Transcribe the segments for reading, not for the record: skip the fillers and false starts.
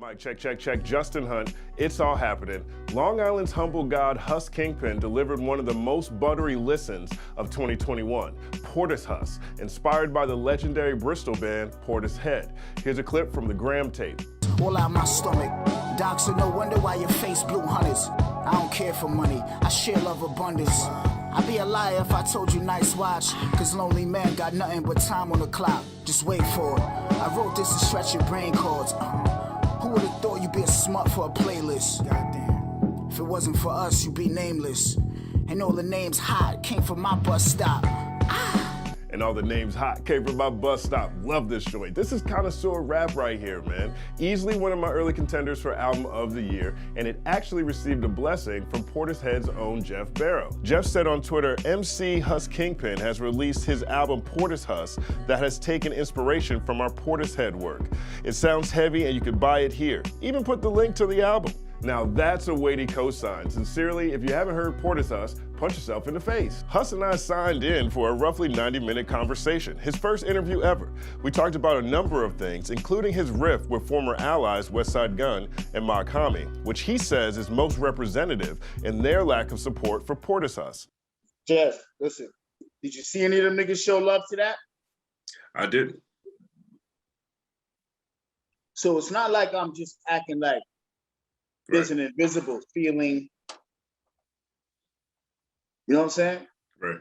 Mic, check, check, check. Junstin Hunte, it's all happening. Long Island's humble god Hus Kingpin delivered one of the most buttery listens of 2021, Portishead, inspired by the legendary Bristol band Portishead. Here's a clip from the Graham tape. All out my stomach. Doc said, no wonder why your face blue hunters. I don't care for money, I share love abundance. I'd be a liar if I told you nice watch, cause lonely man got nothing but time on the clock. Just wait for it. I wrote this to stretch your brain cords. Who would've thought you'd be a smut for a playlist? Goddamn. If it wasn't for us, you'd be nameless. And all the names hot came from my bus stop. And all the names hot came from my bus stop. Love this joint. This is connoisseur rap right here, man. Easily one of my early contenders for album of the year, and it actually received a blessing from Portishead's own Jeff Barrow. Jeff said on Twitter, MC Hus Kingpin has released his album Portishead that has taken inspiration from our Portishead work. It sounds heavy and you can buy it here. Even put the link to the album. Now that's a weighty cosign. Sincerely, if you haven't heard Portishead, punch yourself in the face. Hus and I signed in for a roughly 90-minute conversation, his first interview ever. We talked about a number of things, including his riff with former allies Westside Gunn and Mock Hami, which he says is most representative in their lack of support for Portishead. Jeff, listen, did you see any of them niggas show love to that? I didn't. So it's not like I'm just acting like there's an invisible feeling. You know what I'm saying? Right.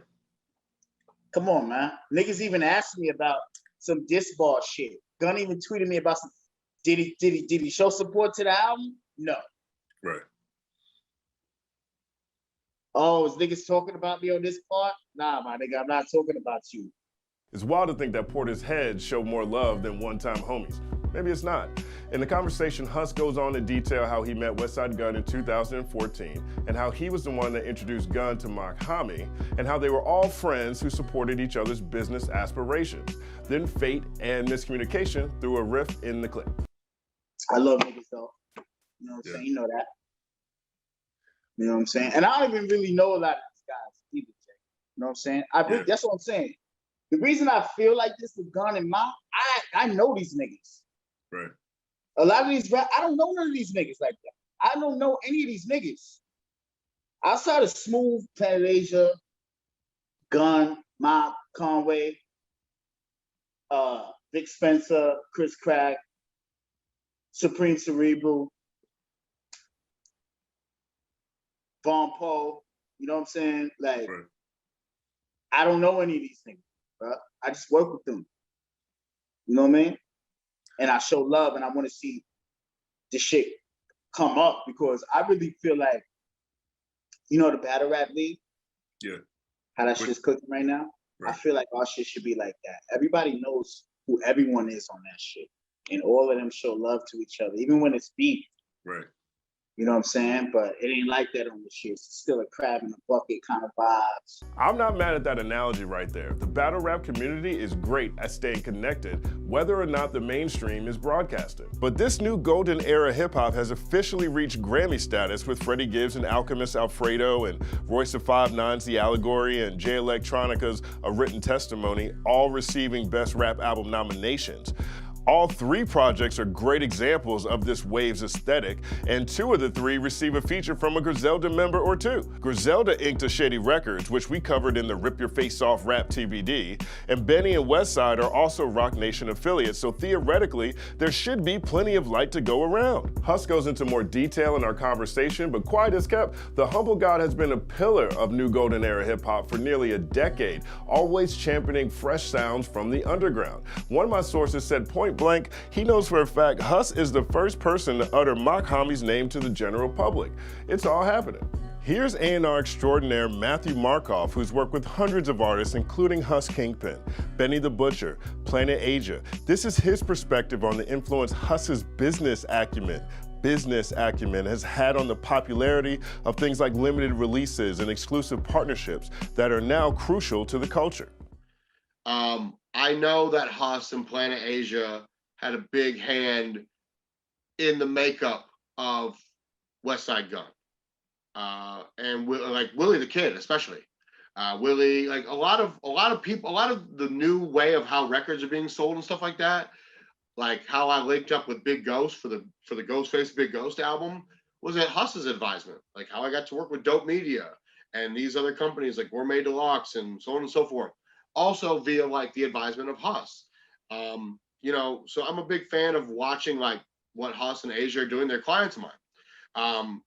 Come on, man. Niggas even asked me about some diss ball shit. Gunn even tweeted me about some, did he show support to the album? No. Right. Oh, is niggas talking about me on this part? Nah, my nigga, I'm not talking about you. It's wild to think that Portishead showed more love than one-time homies. Maybe it's not. In the conversation, Hus goes on to detail how he met Westside Gunn in 2014 and how he was the one that introduced Gunn to Mock Hami and how they were all friends who supported each other's business aspirations. Then fate and miscommunication through a riff in the clip. I love niggas though. You know what I'm saying? You know that. You know what I'm saying? And I don't even really know a lot of these guys either, Jay. You know what I'm saying? That's what I'm saying. The reason I feel like this with Gunn and Mock, I know these niggas. Right. A lot of these I don't know none of these niggas like that. I don't know any of these niggas. Outside of Smooth, Planet Asia, Gunn, Mock, Conway, Vic Spencer, Chris Crack, Supreme Cerebral, Von Poe, you know what I'm saying? Like, right. I don't know any of these niggas, bro. I just work with them. You know what I mean? And I show love and I want to see this shit come up because I really feel like, you know, the battle rap league? Yeah. How that shit's cooking right now? Right. I feel like our shit should be like that. Everybody knows who everyone is on that shit. And all of them show love to each other, even when it's beef. Right. You know what I'm saying? But it ain't like that on the shit. It's still a crab in a bucket kind of vibes. I'm not mad at that analogy right there. The battle rap community is great at staying connected, whether or not the mainstream is broadcasting. But this new golden era hip hop has officially reached Grammy status with Freddie Gibbs and Alchemist Alfredo and Royce da 5'9's The Allegory and Jay Electronica's A Written Testimony all receiving Best Rap Album nominations. All three projects are great examples of this wave's aesthetic, and two of the three receive a feature from a Griselda member or two. Griselda inked a Shady Records, which we covered in the Rip Your Face Off Rap TBD, and Benny and Westside are also Roc Nation affiliates, so theoretically, there should be plenty of light to go around. Hus goes into more detail in our conversation, but quiet as kept, the humble god has been a pillar of new golden era hip hop for nearly a decade, always championing fresh sounds from the underground. One of my sources said point blank, he knows for a fact Hus is the first person to utter Mock Hami's name to the general public. It's all happening. Here's A&R extraordinaire Matthew Markoff, who's worked with hundreds of artists, including Hus Kingpin, Benny the Butcher, Planet Asia. This is his perspective on the influence Hus's business acumen has had on the popularity of things like limited releases and exclusive partnerships that are now crucial to the culture. I know that Hus and Planet Asia had a big hand in the makeup of Westside Gunn. And like Willie the Kid, especially. Willie, like a lot of people, a lot of the new way of how records are being sold and stuff like that, like how I linked up with Big Ghost for the Ghostface Big Ghost album was at Hus's advisement. Like how I got to work with Dope Media and these other companies like Gourmet Deluxe and so on and so forth. Also via like the advisement of Hus. You know, so I'm a big fan of watching like what Hus and Asia are doing. They're clients of mine.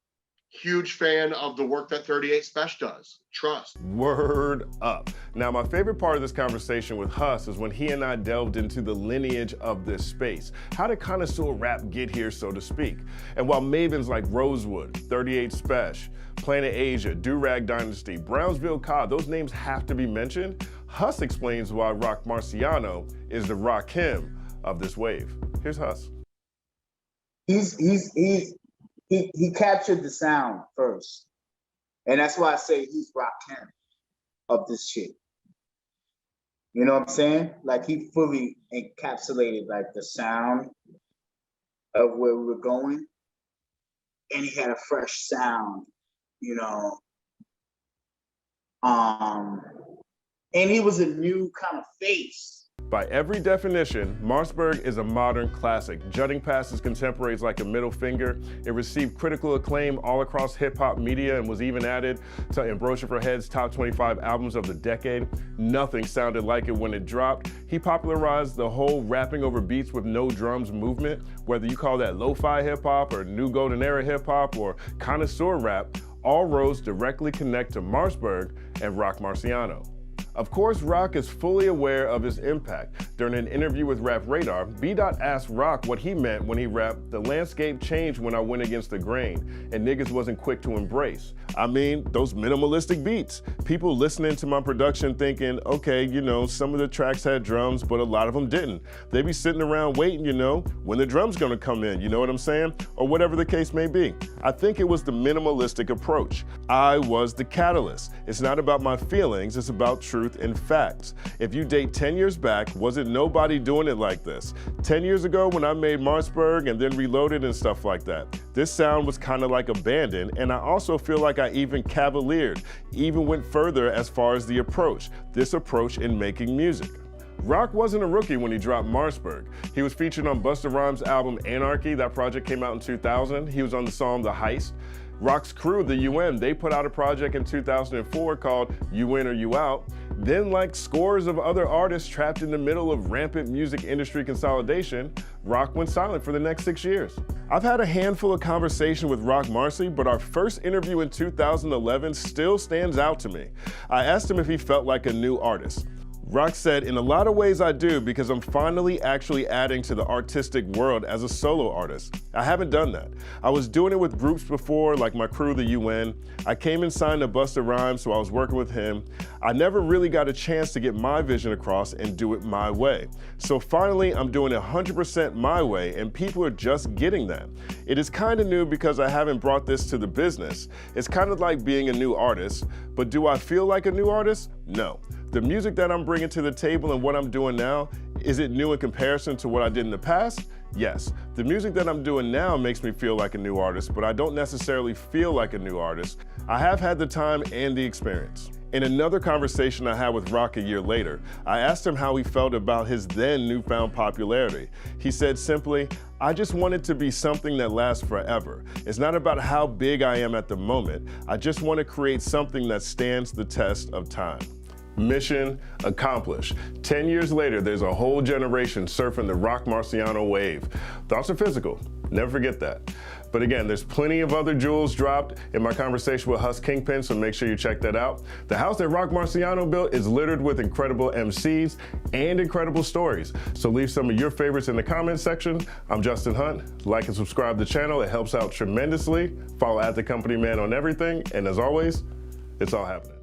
Huge fan of the work that 38 Special does. Trust. Word up. Now, my favorite part of this conversation with Hus is when he and I delved into the lineage of this space. How did connoisseur rap get here, so to speak? And while mavens like Rosewood, 38 Special, Planet Asia, Do-Rag Dynasty, Brownsville Cobb, those names have to be mentioned, Hus explains why Roc Marciano is the Rakim of this wave. Here's Hus. He captured the sound first. And that's why I say he's Rakim of this shit. You know what I'm saying? Like he fully encapsulated like the sound of where we were going. And he had a fresh sound, you know. And he was a new kind of face. By every definition, Marsberg is a modern classic, jutting past his contemporaries like a middle finger. It received critical acclaim all across hip-hop media and was even added to Ambrosia for Head's top 25 albums of the decade. Nothing sounded like it when it dropped. He popularized the whole rapping over beats with no drums movement, whether you call that lo-fi hip-hop or new golden era hip-hop or connoisseur rap, all roads directly connect to Marsberg and Roc Marciano. Of course, Roc is fully aware of his impact. During an interview with Rap Radar, B-Dot asked Roc what he meant when he rapped, "The landscape changed when I went against the grain, and niggas wasn't quick to embrace." I mean, those minimalistic beats. People listening to my production thinking, okay, you know, some of the tracks had drums, but a lot of them didn't. They be sitting around waiting, you know, when the drum's gonna come in, you know what I'm saying? Or whatever the case may be. I think it was the minimalistic approach. I was the catalyst. It's not about my feelings, it's about truth and facts. If you date 10 years back, wasn't nobody doing it like this. 10 years ago when I made Marsberg and then Reloaded and stuff like that, this sound was kind of like abandoned, and I also feel like I even cavaliered, even went further as far as the approach, this approach in making music. Roc wasn't a rookie when he dropped Marsberg. He was featured on Busta Rhymes' album Anarchy. That project came out in 2000. He was on the song The Heist. Roc's crew, the UN, they put out a project in 2004 called You In or You Out. Then, like scores of other artists trapped in the middle of rampant music industry consolidation, Roc went silent for the next 6 years. I've had a handful of conversation with Roc Marcy, but our first interview in 2011 still stands out to me. I asked him if he felt like a new artist. Roc said, "In a lot of ways I do, because I'm finally actually adding to the artistic world as a solo artist. I haven't done that. I was doing it with groups before, like my crew, the UN. I came and signed to Busta Rhymes, so I was working with him. I never really got a chance to get my vision across and do it my way. So finally, I'm doing it 100% my way, and people are just getting that. It is kind of new because I haven't brought this to the business. It's kind of like being a new artist, but do I feel like a new artist? No. The music that I'm bringing to the table and what I'm doing now, is it new in comparison to what I did in the past? Yes. The music that I'm doing now makes me feel like a new artist, but I don't necessarily feel like a new artist. I have had the time and the experience." In another conversation I had with Roc a year later, I asked him how he felt about his then newfound popularity. He said simply, "I just want it to be something that lasts forever. It's not about how big I am at the moment. I just want to create something that stands the test of time." Mission accomplished. 10 years later, there's a whole generation surfing the Roc Marciano wave. Thoughts are physical, never forget that. But again, there's plenty of other jewels dropped in my conversation with Hus Kingpin, so make sure you check that out. The house that Roc Marciano built is littered with incredible MCs and incredible stories. So leave some of your favorites in the comments section. I'm Junstin Hunte. Like and subscribe to the channel, it helps out tremendously. Follow @thecompanyman on everything, and as always, it's all happening.